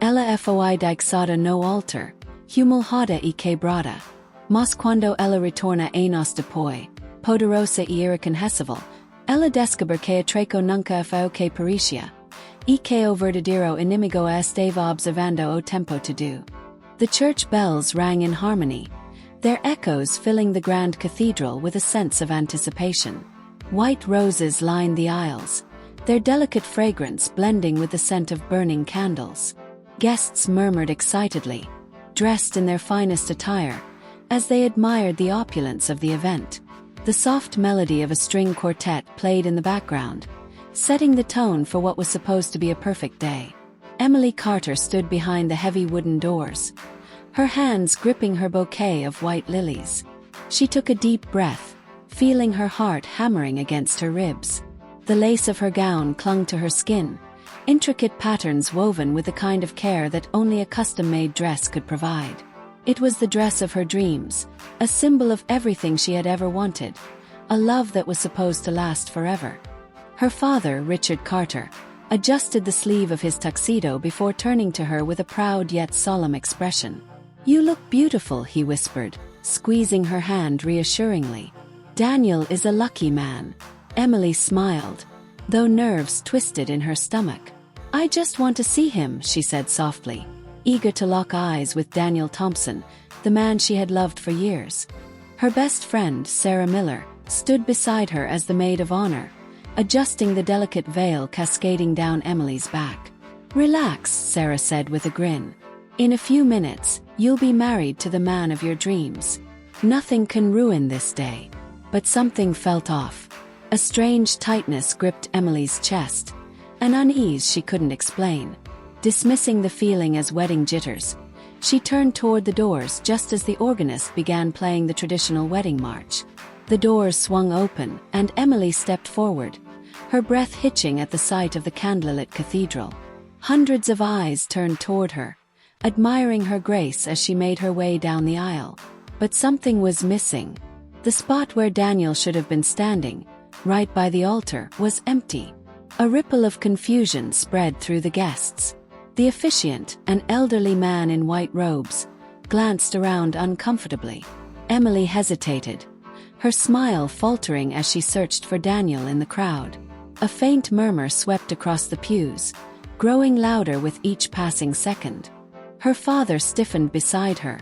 Ella foi dixada no altar, humilhada e quebrada. Mas quando ela retorna a nós depois, poderosa e irreconhecível, ela descobre que atraco nunca foi o que parecia, e que o verdadeiro inimigo estava observando o tempo todo. The church bells rang in harmony, their echoes filling the grand cathedral with a sense of anticipation. White roses lined the aisles, their delicate fragrance blending with the scent of burning candles. Guests murmured excitedly, dressed in their finest attire, as they admired the opulence of the event. The soft melody of a string quartet played in the background, setting the tone for what was supposed to be a perfect day. Emily Carter stood behind the heavy wooden doors, her hands gripping her bouquet of white lilies. She took a deep breath, feeling her heart hammering against her ribs. The lace of her gown clung to her skin, intricate patterns woven with the kind of care that only a custom-made dress could provide. It was the dress of her dreams, a symbol of everything she had ever wanted, a love that was supposed to last forever. Her father, Richard Carter, adjusted the sleeve of his tuxedo before turning to her with a proud yet solemn expression. "You look beautiful," he whispered, squeezing her hand reassuringly. "Daniel is a lucky man." Emily smiled, though nerves twisted in her stomach. "I just want to see him," she said softly, eager to lock eyes with Daniel Thompson, the man she had loved for years. Her best friend, Sarah Miller, stood beside her as the maid of honor, adjusting the delicate veil cascading down Emily's back. "Relax," Sarah said with a grin. "In a few minutes, you'll be married to the man of your dreams. Nothing can ruin this day." But something felt off. A strange tightness gripped Emily's chest, an unease she couldn't explain. Dismissing the feeling as wedding jitters, she turned toward the doors just as the organist began playing the traditional wedding march. The doors swung open, and Emily stepped forward, her breath hitching at the sight of the candlelit cathedral. Hundreds of eyes turned toward her, admiring her grace as she made her way down the aisle. But something was missing. The spot where Daniel should have been standing, right by the altar, was empty. A ripple of confusion spread through the guests. The officiant, an elderly man in white robes, glanced around uncomfortably. Emily hesitated, her smile faltering as she searched for Daniel in the crowd. A faint murmur swept across the pews, growing louder with each passing second. Her father stiffened beside her,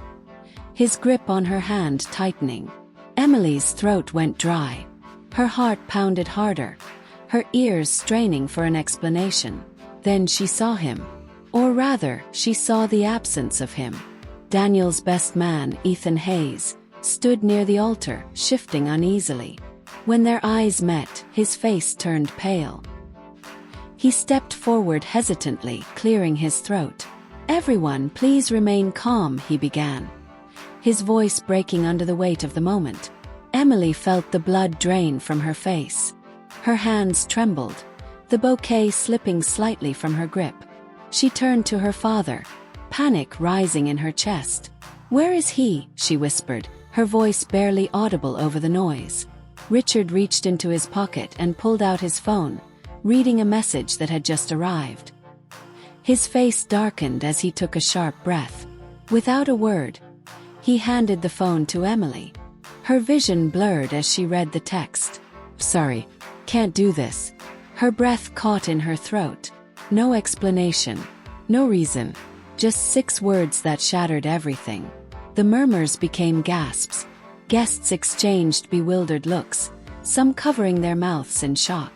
his grip on her hand tightening. Emily's throat went dry. Her heart pounded harder, her ears straining for an explanation. Then she saw him. Or rather, she saw the absence of him. Daniel's best man, Ethan Hayes, stood near the altar, shifting uneasily. When their eyes met, his face turned pale. He stepped forward hesitantly, clearing his throat. "Everyone, please remain calm," he began, his voice breaking under the weight of the moment. Emily felt the blood drain from her face. Her hands trembled, the bouquet slipping slightly from her grip. She turned to her father, panic rising in her chest. "Where is he?" she whispered, her voice barely audible over the noise. Richard reached into his pocket and pulled out his phone, reading a message that had just arrived. His face darkened as he took a sharp breath. Without a word, he handed the phone to Emily. Her vision blurred as she read the text. "Sorry, can't do this." Her breath caught in her throat. No explanation, no reason, just 6 words that shattered everything. The murmurs became gasps. Guests exchanged bewildered looks, some covering their mouths in shock.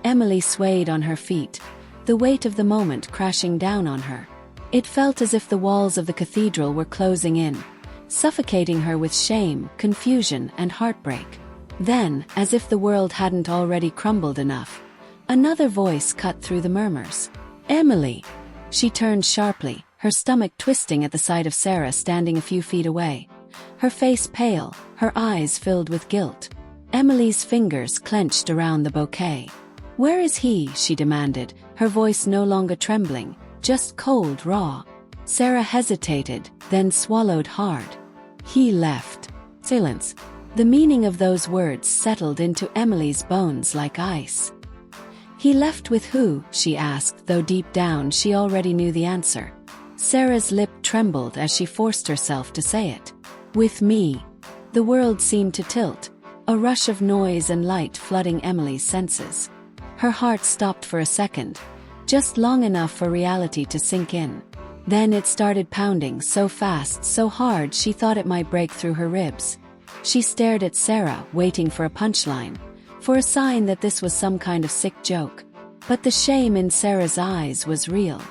Emily swayed on her feet, the weight of the moment crashing down on her. It felt as if the walls of the cathedral were closing in, suffocating her with shame, confusion, and heartbreak. Then, as if the world hadn't already crumbled enough, another voice cut through the murmurs. "Emily!" She turned sharply, her stomach twisting at the sight of Sarah standing a few feet away, her face pale, her eyes filled with guilt. Emily's fingers clenched around the bouquet. "Where is he?" she demanded, her voice no longer trembling, just cold, raw. Sarah hesitated, then swallowed hard. "He left." Silence. The meaning of those words settled into Emily's bones like ice. "He left with who?" she asked, though deep down she already knew the answer. Sarah's lip trembled as she forced herself to say it. With me. The world seemed to tilt, a rush of noise and light flooding Emily's senses. Her heart stopped for a second, just long enough for reality to sink in. Then it started pounding so fast, so hard she thought it might break through her ribs. She stared at Sarah, waiting for a punchline, for a sign that this was some kind of sick joke. But the shame in Sarah's eyes was real.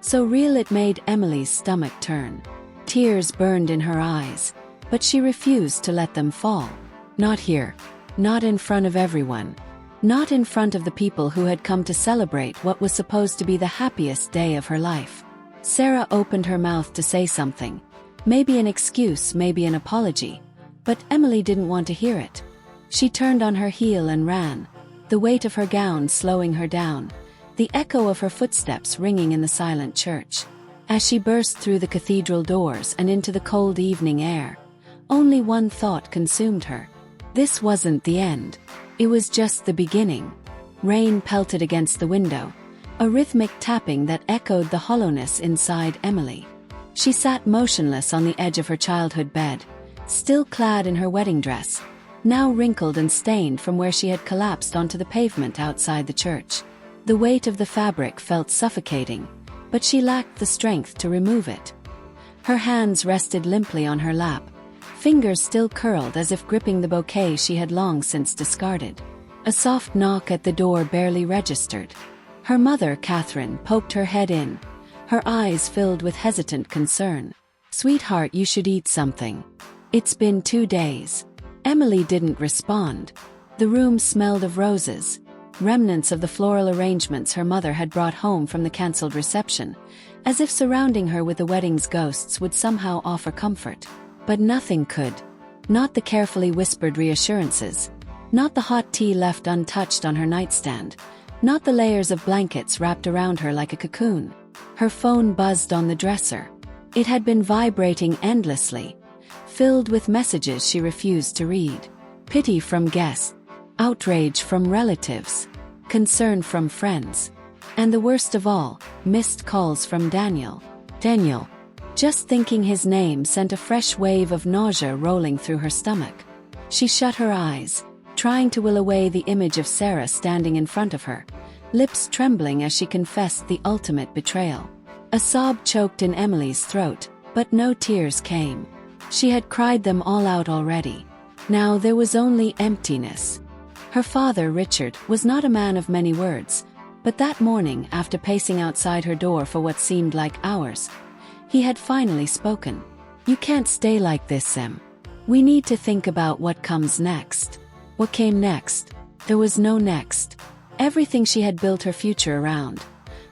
So real it made Emily's stomach turn. Tears burned in her eyes, but she refused to let them fall. Not here. Not in front of everyone. Not in front of the people who had come to celebrate what was supposed to be the happiest day of her life. Sarah opened her mouth to say something. Maybe an excuse, maybe an apology. But Emily didn't want to hear it. She turned on her heel and ran, the weight of her gown slowing her down, the echo of her footsteps ringing in the silent church. As she burst through the cathedral doors and into the cold evening air, only one thought consumed her. This wasn't the end. It was just the beginning. Rain pelted against the window, a rhythmic tapping that echoed the hollowness inside Emily. She sat motionless on the edge of her childhood bed, still clad in her wedding dress, now wrinkled and stained from where she had collapsed onto the pavement outside the church. The weight of the fabric felt suffocating, but she lacked the strength to remove it. Her hands rested limply on her lap, fingers still curled as if gripping the bouquet she had long since discarded. A soft knock at the door barely registered. Her mother, Catherine, poked her head in, her eyes filled with hesitant concern. "Sweetheart, you should eat something. It's been 2 days." Emily didn't respond. The room smelled of roses, remnants of the floral arrangements her mother had brought home from the cancelled reception, as if surrounding her with the wedding's ghosts would somehow offer comfort. But nothing could. Not the carefully whispered reassurances, not the hot tea left untouched on her nightstand, not the layers of blankets wrapped around her like a cocoon. Her phone buzzed on the dresser. It had been vibrating endlessly, filled with messages she refused to read. Pity from guests, outrage from relatives, concern from friends, and the worst of all, missed calls from Daniel. Daniel. Just thinking his name sent a fresh wave of nausea rolling through her stomach. She shut her eyes, trying to will away the image of Sarah standing in front of her, lips trembling as she confessed the ultimate betrayal. A sob choked in Emily's throat, but no tears came. She had cried them all out already. Now there was only emptiness. Her father, Richard, was not a man of many words, but that morning, after pacing outside her door for what seemed like hours, he had finally spoken. "You can't stay like this, Em. We need to think about what comes next." What came next? There was no next. Everything she had built her future around,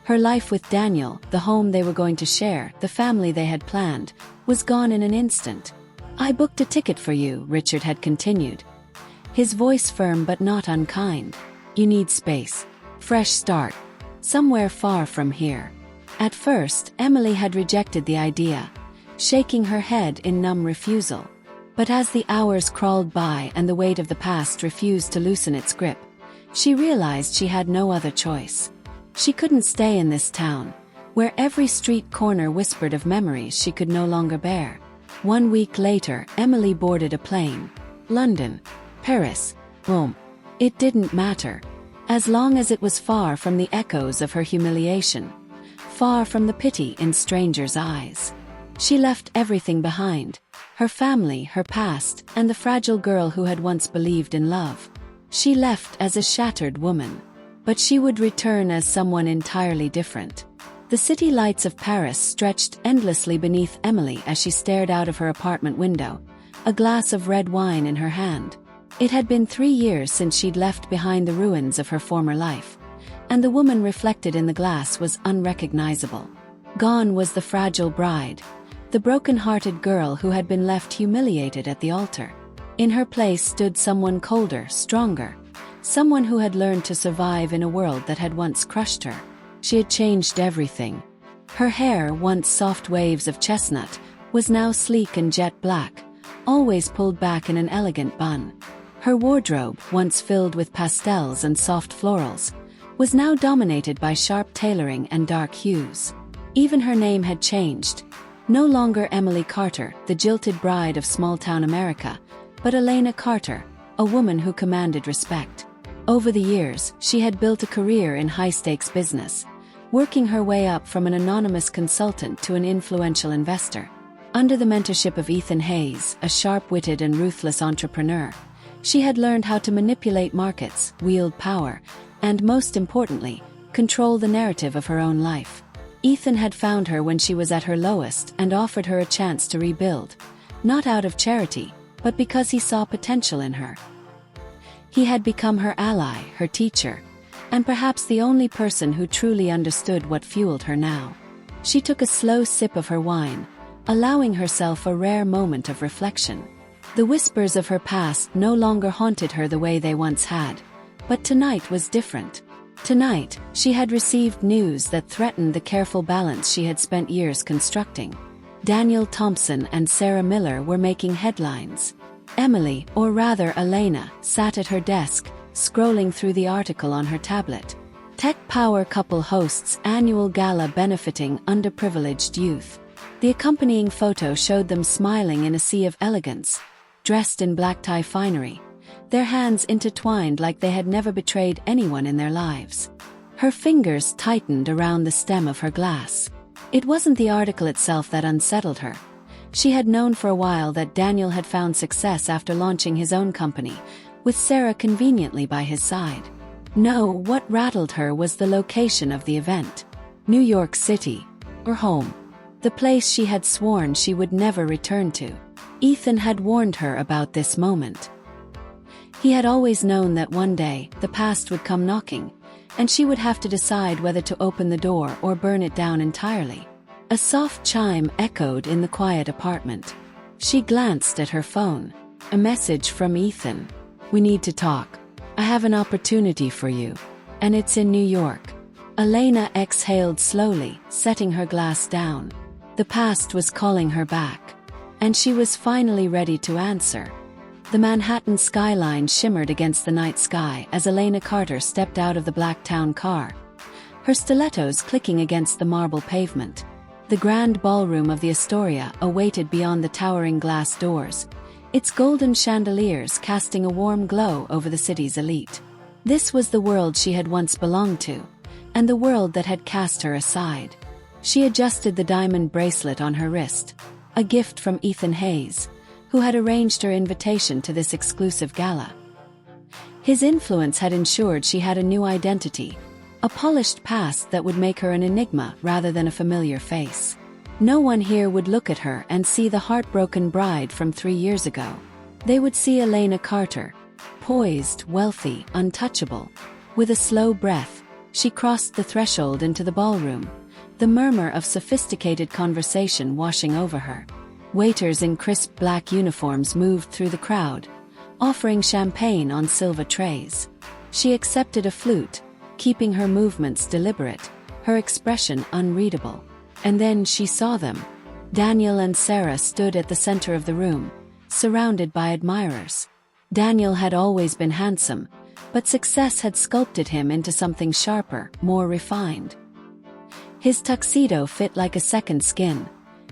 her life with Daniel, the home they were going to share, the family they had planned, was gone in an instant. "I booked a ticket for you," Richard had continued, his voice firm but not unkind. "You need space. Fresh start. Somewhere far from here." At first, Emily had rejected the idea, shaking her head in numb refusal. But as the hours crawled by and the weight of the past refused to loosen its grip, she realized she had no other choice. She couldn't stay in this town, where every street corner whispered of memories she could no longer bear. 1 week later, Emily boarded a plane. London, Paris, Rome. It didn't matter, as long as it was far from the echoes of her humiliation, far from the pity in strangers' eyes. She left everything behind, her family, her past, and the fragile girl who had once believed in love. She left as a shattered woman. But she would return as someone entirely different. The city lights of Paris stretched endlessly beneath Emily as she stared out of her apartment window, a glass of red wine in her hand. It had been 3 years since she'd left behind the ruins of her former life, and the woman reflected in the glass was unrecognizable. Gone was the fragile bride, the broken-hearted girl who had been left humiliated at the altar. In her place stood someone colder, stronger, someone who had learned to survive in a world that had once crushed her. She had changed everything. Her hair, once soft waves of chestnut, was now sleek and jet black, always pulled back in an elegant bun. Her wardrobe, once filled with pastels and soft florals, was now dominated by sharp tailoring and dark hues. Even her name had changed. No longer Emily Carter, the jilted bride of small-town America, but Elena Carter, a woman who commanded respect. Over the years, she had built a career in high-stakes business, working her way up from an anonymous consultant to an influential investor. Under the mentorship of Ethan Hayes, a sharp-witted and ruthless entrepreneur, she had learned how to manipulate markets, wield power, and most importantly, control the narrative of her own life. Ethan had found her when she was at her lowest and offered her a chance to rebuild, not out of charity, but because he saw potential in her. He had become her ally, her teacher, and perhaps the only person who truly understood what fueled her now. She took a slow sip of her wine, allowing herself a rare moment of reflection. The whispers of her past no longer haunted her the way they once had, but tonight was different. Tonight, she had received news that threatened the careful balance she had spent years constructing. Daniel Thompson and Sarah Miller were making headlines. Emily, or rather Elena, sat at her desk, scrolling through the article on her tablet. Tech Power couple hosts annual gala benefiting underprivileged youth. The accompanying photo showed them smiling in a sea of elegance, dressed in black tie finery, their hands intertwined like they had never betrayed anyone in their lives. Her fingers tightened around the stem of her glass. It wasn't the article itself that unsettled her. She had known for a while that Daniel had found success after launching his own company, with Sarah conveniently by his side. No, what rattled her was the location of the event. New York City, or home. The place she had sworn she would never return to. Ethan had warned her about this moment. He had always known that one day, the past would come knocking, and she would have to decide whether to open the door or burn it down entirely. A soft chime echoed in the quiet apartment. She glanced at her phone. A message from Ethan. "We need to talk. I have an opportunity for you. And it's in New York." Elena exhaled slowly, setting her glass down. The past was calling her back. And she was finally ready to answer. The Manhattan skyline shimmered against the night sky as Elena Carter stepped out of the black town car, her stilettos clicking against the marble pavement. The grand ballroom of the Astoria awaited beyond the towering glass doors, its golden chandeliers casting a warm glow over the city's elite. This was the world she had once belonged to, and the world that had cast her aside. She adjusted the diamond bracelet on her wrist, a gift from Ethan Hayes, who had arranged her invitation to this exclusive gala. His influence had ensured she had a new identity, a polished past that would make her an enigma rather than a familiar face. No one here would look at her and see the heartbroken bride from 3 years ago. They would see Elena Carter, poised, wealthy, untouchable. With a slow breath, she crossed the threshold into the ballroom, the murmur of sophisticated conversation washing over her. Waiters in crisp black uniforms moved through the crowd, offering champagne on silver trays. She accepted a flute, keeping her movements deliberate, her expression unreadable. And then she saw them. Daniel and Sarah stood at the center of the room, surrounded by admirers. Daniel had always been handsome, but success had sculpted him into something sharper, more refined. His tuxedo fit like a second skin,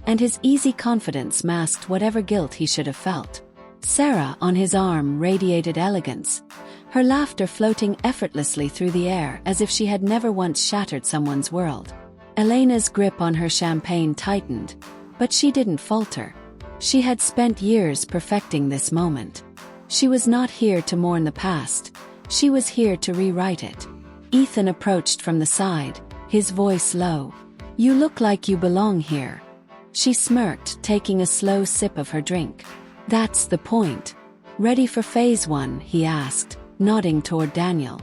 and his easy confidence masked whatever guilt he should have felt. Sarah, on his arm, radiated elegance, her laughter floating effortlessly through the air as if she had never once shattered someone's world. Elena's grip on her champagne tightened, but she didn't falter. She had spent years perfecting this moment. She was not here to mourn the past, she was here to rewrite it. Ethan approached from the side, his voice low. "You look like you belong here." She smirked, taking a slow sip of her drink. "That's the point. Ready for phase 1, he asked, nodding toward Daniel.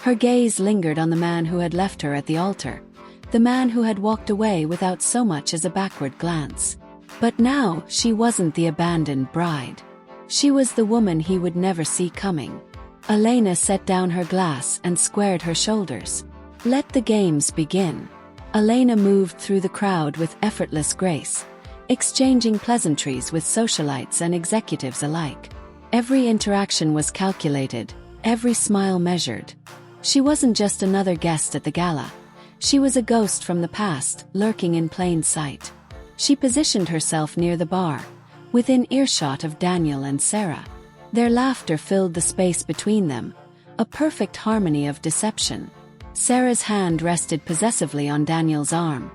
Her gaze lingered on the man who had left her at the altar, the man who had walked away without so much as a backward glance. But now, she wasn't the abandoned bride. She was the woman he would never see coming. Elena set down her glass and squared her shoulders. "Let the games begin." Elena moved through the crowd with effortless grace, exchanging pleasantries with socialites and executives alike. Every interaction was calculated, every smile measured. She wasn't just another guest at the gala. She was a ghost from the past, lurking in plain sight. She positioned herself near the bar, within earshot of Daniel and Sarah. Their laughter filled the space between them, a perfect harmony of deception. Sarah's hand rested possessively on Daniel's arm,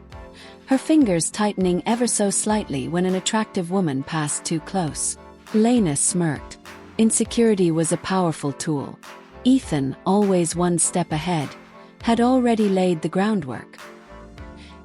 her fingers tightening ever so slightly when an attractive woman passed too close. Lena smirked. Insecurity was a powerful tool. Ethan, always one step ahead, had already laid the groundwork.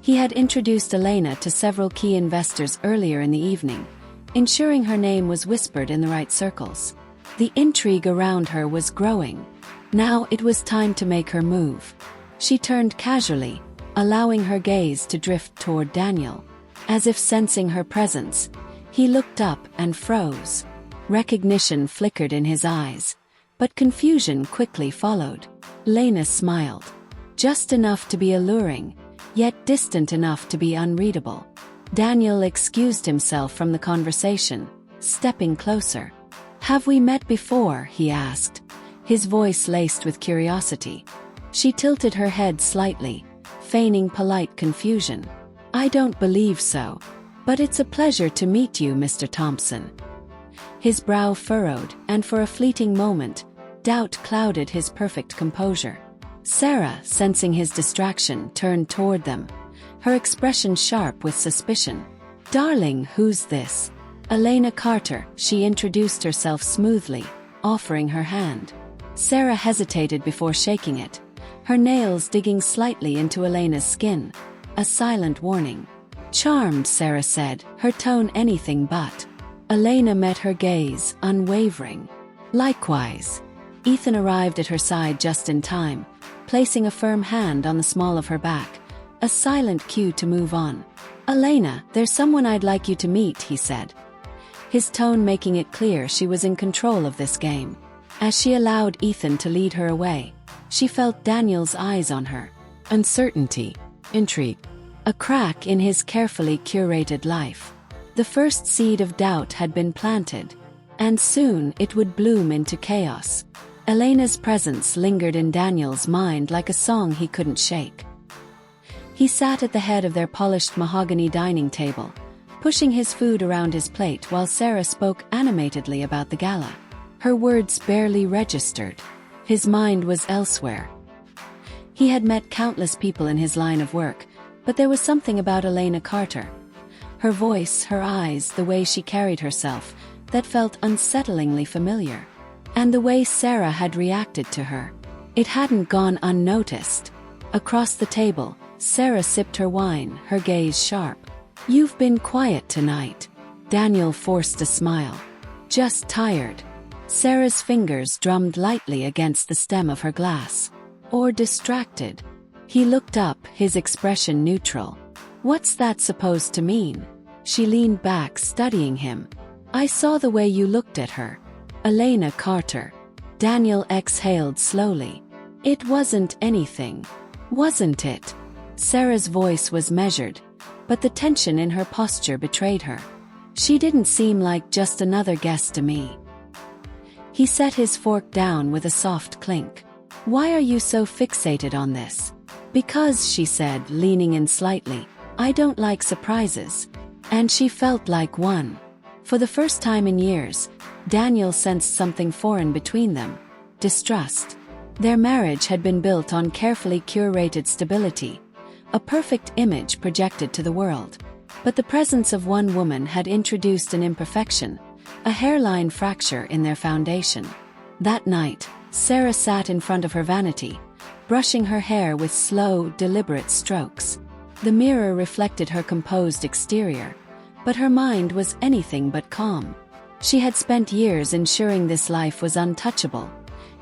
He had introduced Elena to several key investors earlier in the evening, ensuring her name was whispered in the right circles. The intrigue around her was growing. Now it was time to make her move. She turned casually, allowing her gaze to drift toward Daniel. As if sensing her presence, he looked up and froze. Recognition flickered in his eyes, but confusion quickly followed. Lena smiled. Just enough to be alluring, yet distant enough to be unreadable. Daniel excused himself from the conversation, stepping closer. "Have we met before?" he asked, his voice laced with curiosity. She tilted her head slightly, feigning polite confusion. "I don't believe so. But it's a pleasure to meet you, Mr. Thompson." His brow furrowed, and for a fleeting moment, doubt clouded his perfect composure. Sarah, sensing his distraction, turned toward them, her expression sharp with suspicion. "Darling, who's this?" "Elena Carter," she introduced herself smoothly, offering her hand. Sarah hesitated before shaking it, her nails digging slightly into Elena's skin, a silent warning. "Charmed," Sarah said, her tone anything but. Elena met her gaze, unwavering. "Likewise." Ethan arrived at her side just in time, placing a firm hand on the small of her back, a silent cue to move on. "Elena, there's someone I'd like you to meet," he said, his tone making it clear she was in control of this game. As she allowed Ethan to lead her away, she felt Daniel's eyes on her. Uncertainty, intrigue, a crack in his carefully curated life. The first seed of doubt had been planted, and soon it would bloom into chaos. Elena's presence lingered in Daniel's mind like a song he couldn't shake. He sat at the head of their polished mahogany dining table, pushing his food around his plate while Sarah spoke animatedly about the gala. Her words barely registered. His mind was elsewhere. He had met countless people in his line of work, but there was something about Elena Carter. Her voice, her eyes, the way she carried herself, that felt unsettlingly familiar. And the way Sarah had reacted to her. It hadn't gone unnoticed. Across the table, Sarah sipped her wine, her gaze sharp. "You've been quiet tonight." Daniel forced a smile. "Just tired." Sarah's fingers drummed lightly against the stem of her glass. "Or distracted." He looked up, his expression neutral. "What's that supposed to mean?" She leaned back, studying him. "I saw the way you looked at her." "Elena Carter." Daniel exhaled slowly. "It wasn't anything, wasn't it?" Sarah's voice was measured, but the tension in her posture betrayed her. "She didn't seem like just another guest to me." He set his fork down with a soft clink. "Why are you so fixated on this?" "Because," she said, leaning in slightly, "I don't like surprises." And she felt like one. For the first time in years, Daniel sensed something foreign between them. Distrust. Their marriage had been built on carefully curated stability, a perfect image projected to the world. But the presence of one woman had introduced an imperfection, a hairline fracture in their foundation. That night, Sarah sat in front of her vanity, brushing her hair with slow, deliberate strokes. The mirror reflected her composed exterior, but her mind was anything but calm. She had spent years ensuring this life was untouchable,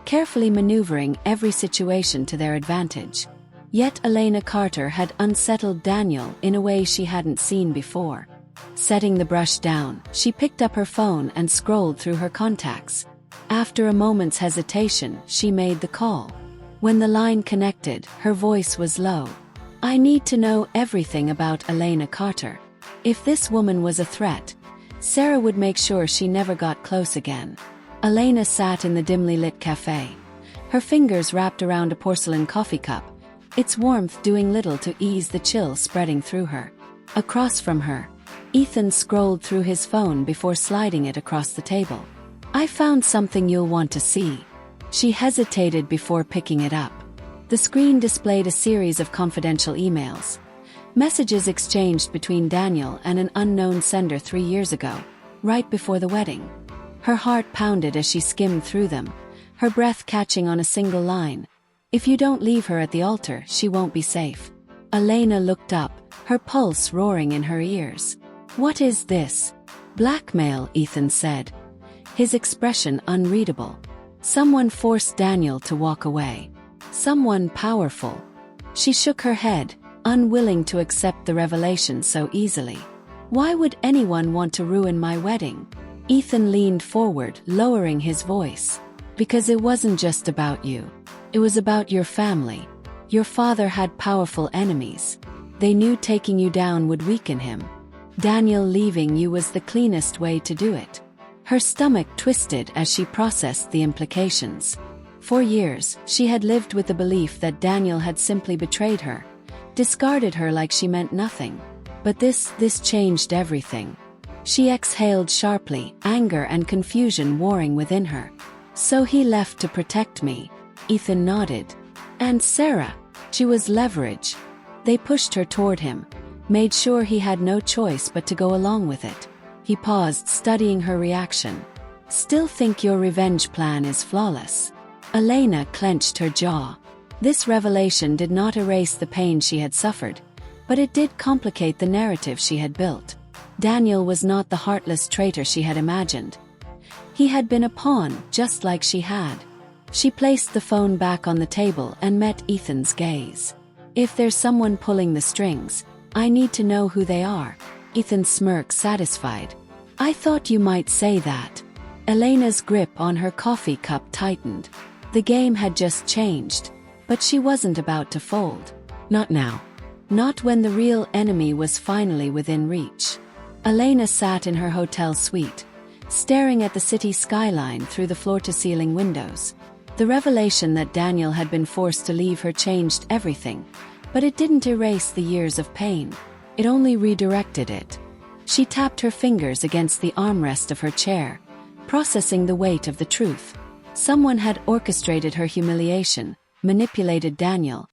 carefully maneuvering every situation to their advantage. Yet Elena Carter had unsettled Daniel in a way she hadn't seen before. Setting the brush down, she picked up her phone and scrolled through her contacts. After a moment's hesitation, she made the call. When the line connected, her voice was low. "I need to know everything about Elena Carter." If this woman was a threat, Sarah would make sure she never got close again. Elena sat in the dimly lit cafe, her fingers wrapped around a porcelain coffee cup, its warmth doing little to ease the chill spreading through her. Across from her, Ethan scrolled through his phone before sliding it across the table. "I found something you'll want to see." She hesitated before picking it up. The screen displayed a series of confidential emails. Messages exchanged between Daniel and an unknown sender 3 years ago, right before the wedding. Her heart pounded as she skimmed through them, her breath catching on a single line. "If you don't leave her at the altar, she won't be safe." Elena looked up, her pulse roaring in her ears. "What is this?" "Blackmail," Ethan said, his expression unreadable. Someone forced Daniel to walk away. Someone powerful. She shook her head, unwilling to accept the revelation so easily. "Why would anyone want to ruin my wedding?" Ethan leaned forward, lowering his voice. "Because it wasn't just about you. It was about your family. Your father had powerful enemies. They knew taking you down would weaken him. Daniel leaving you was the cleanest way to do it." Her stomach twisted as she processed the implications. For years, she had lived with the belief that Daniel had simply betrayed her, discarded her like she meant nothing. But this changed everything. She exhaled sharply, anger and confusion warring within her. "So he left to protect me." Ethan nodded. "And Sarah?" She was leverage. They pushed her toward him, made sure he had no choice but to go along with it. He paused, studying her reaction. "Still think your revenge plan is flawless?" Elena clenched her jaw. This revelation did not erase the pain she had suffered, but it did complicate the narrative she had built. Daniel was not the heartless traitor she had imagined. He had been a pawn, just like she had. She placed the phone back on the table and met Ethan's gaze. "If there's someone pulling the strings, I need to know who they are." Ethan smirked, satisfied. "I thought you might say that." Elena's grip on her coffee cup tightened. The game had just changed, but she wasn't about to fold. Not now. Not when the real enemy was finally within reach. Elena sat in her hotel suite, staring at the city skyline through the floor-to-ceiling windows. The revelation that Daniel had been forced to leave her changed everything, but it didn't erase the years of pain. It only redirected it. She tapped her fingers against the armrest of her chair, processing the weight of the truth. Someone had orchestrated her humiliation, manipulated Daniel,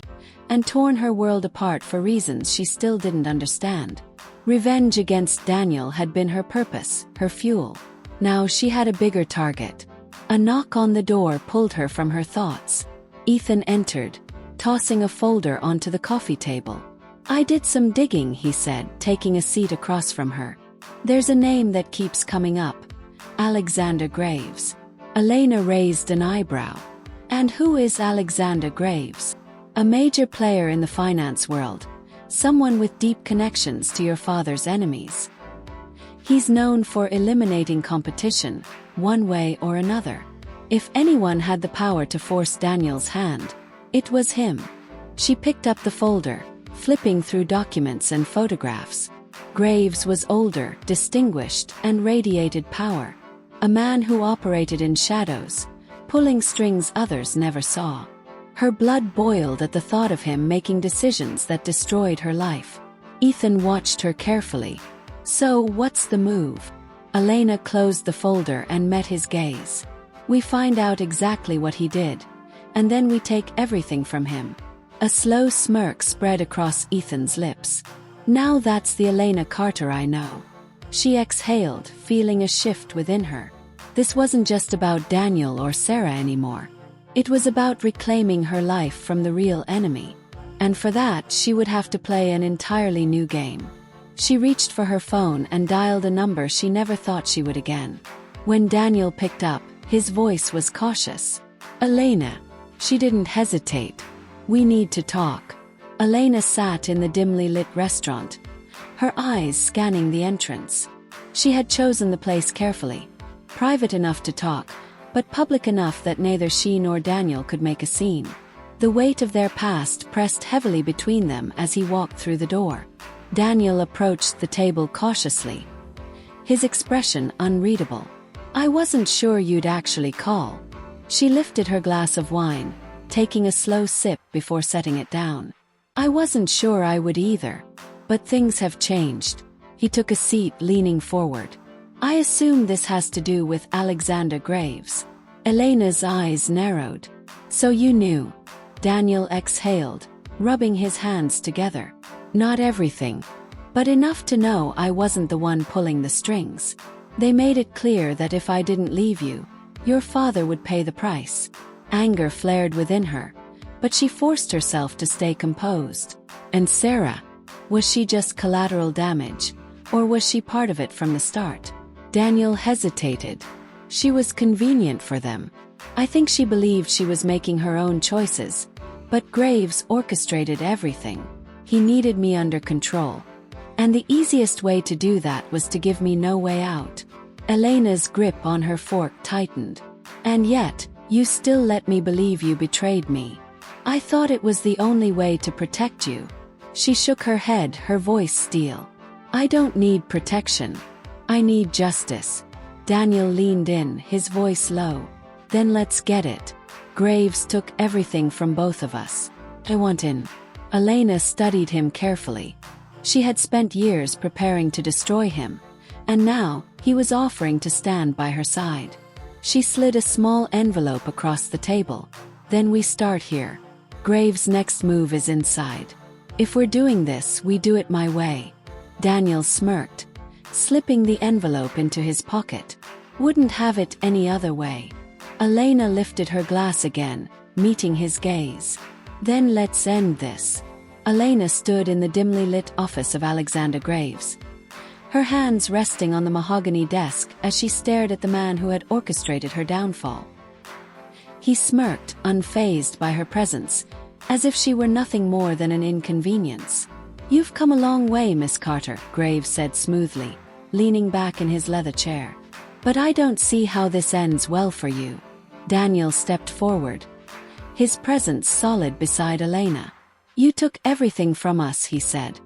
and torn her world apart for reasons she still didn't understand. Revenge against Daniel had been her purpose, her fuel. Now she had a bigger target. A knock on the door pulled her from her thoughts. Ethan entered, tossing a folder onto the coffee table. "I did some digging," he said, taking a seat across from her. "There's a name that keeps coming up. Alexander Graves." Elena raised an eyebrow. "And who is Alexander Graves?" "A major player in the finance world. Someone with deep connections to your father's enemies. He's known for eliminating competition, one way or another. If anyone had the power to force Daniel's hand, it was him." She picked up the folder, flipping through documents and photographs. Graves was older, distinguished, and radiated power. A man who operated in shadows, pulling strings others never saw. Her blood boiled at the thought of him making decisions that destroyed her life. Ethan watched her carefully. "So, what's the move?" Elena closed the folder and met his gaze. "We find out exactly what he did, and then we take everything from him." A slow smirk spread across Ethan's lips. "Now that's the Elena Carter I know." She exhaled, feeling a shift within her. This wasn't just about Daniel or Sarah anymore. It was about reclaiming her life from the real enemy. And for that, she would have to play an entirely new game. She reached for her phone and dialed a number she never thought she would again. When Daniel picked up, his voice was cautious. "Elena." She didn't hesitate. "We need to talk." Elena sat in the dimly lit restaurant, her eyes scanning the entrance. She had chosen the place carefully. Private enough to talk, but public enough that neither she nor Daniel could make a scene. The weight of their past pressed heavily between them as he walked through the door. Daniel approached the table cautiously, his expression unreadable. "I wasn't sure you'd actually call." She lifted her glass of wine, taking a slow sip before setting it down. I wasn't sure I would either. But things have changed. He took a seat, leaning forward. I assume this has to do with Alexander Graves. Elena's eyes narrowed. So you knew. Daniel exhaled, rubbing his hands together. Not everything, but enough to know I wasn't the one pulling the strings. They made it clear that if I didn't leave you, your father would pay the price. Anger flared within her, but she forced herself to stay composed. And Sarah? Was she just collateral damage, or was she part of it from the start? Daniel hesitated. She was convenient for them. I think she believed she was making her own choices, but Graves orchestrated everything. He needed me under control. And the easiest way to do that was to give me no way out. Elena's grip on her fork tightened. And yet, you still let me believe you betrayed me. I thought it was the only way to protect you. She shook her head, her voice steel. I don't need protection. I need justice. Daniel leaned in, his voice low. Then let's get it. Graves took everything from both of us. I want in. Elena studied him carefully. She had spent years preparing to destroy him, and now he was offering to stand by her side. She slid a small envelope across the table. Then we start here. Graves' next move is inside. If we're doing this, we do it my way. Daniel smirked, slipping the envelope into his pocket. Wouldn't have it any other way. Elena lifted her glass again, meeting his gaze. Then let's end this. Elena stood in the dimly lit office of Alexander Graves, her hands resting on the mahogany desk as she stared at the man who had orchestrated her downfall. He smirked, unfazed by her presence, as if she were nothing more than an inconvenience. You've come a long way, Miss Carter, Graves said smoothly, leaning back in his leather chair. But I don't see how this ends well for you. Daniel stepped forward, his presence solid beside Elena. You took everything from us, he said,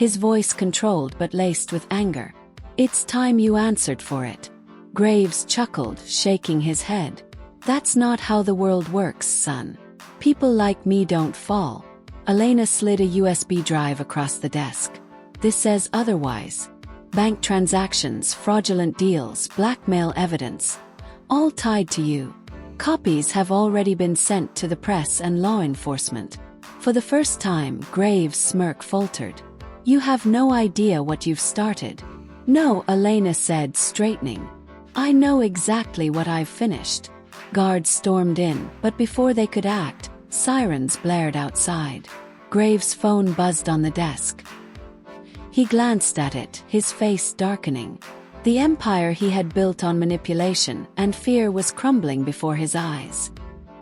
his voice controlled but laced with anger. It's time you answered for it. Graves chuckled, shaking his head. That's not how the world works, son. People like me don't fall. Elena slid a USB drive across the desk. This says otherwise. Bank transactions, fraudulent deals, blackmail evidence. All tied to you. Copies have already been sent to the press and law enforcement. For the first time, Graves' smirk faltered. You have no idea what you've started. No, Elena said, straightening. I know exactly what I've finished. Guards stormed in, but before they could act, sirens blared outside. Graves' phone buzzed on the desk. He glanced at it, his face darkening. The empire he had built on manipulation and fear was crumbling before his eyes.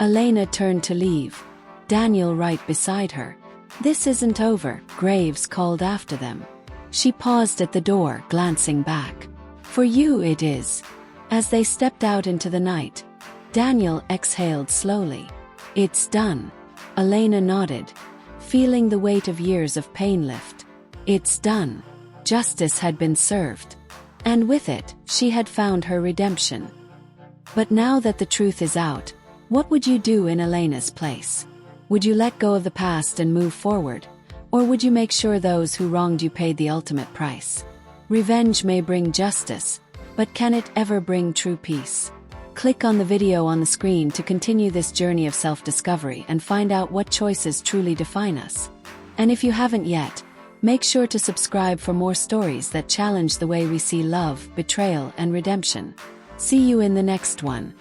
Elena turned to leave, Daniel right beside her. This isn't over, Graves called after them. She paused at the door, glancing back. For you it is. As they stepped out into the night, Daniel exhaled slowly. It's done. Elena nodded, feeling the weight of years of pain lift. It's done. Justice had been served. And with it, she had found her redemption. But now that the truth is out, what would you do in Elena's place? Would you let go of the past and move forward? Or would you make sure those who wronged you paid the ultimate price? Revenge may bring justice, but can it ever bring true peace? Click on the video on the screen to continue this journey of self-discovery and find out what choices truly define us. And if you haven't yet, make sure to subscribe for more stories that challenge the way we see love, betrayal, and redemption. See you in the next one.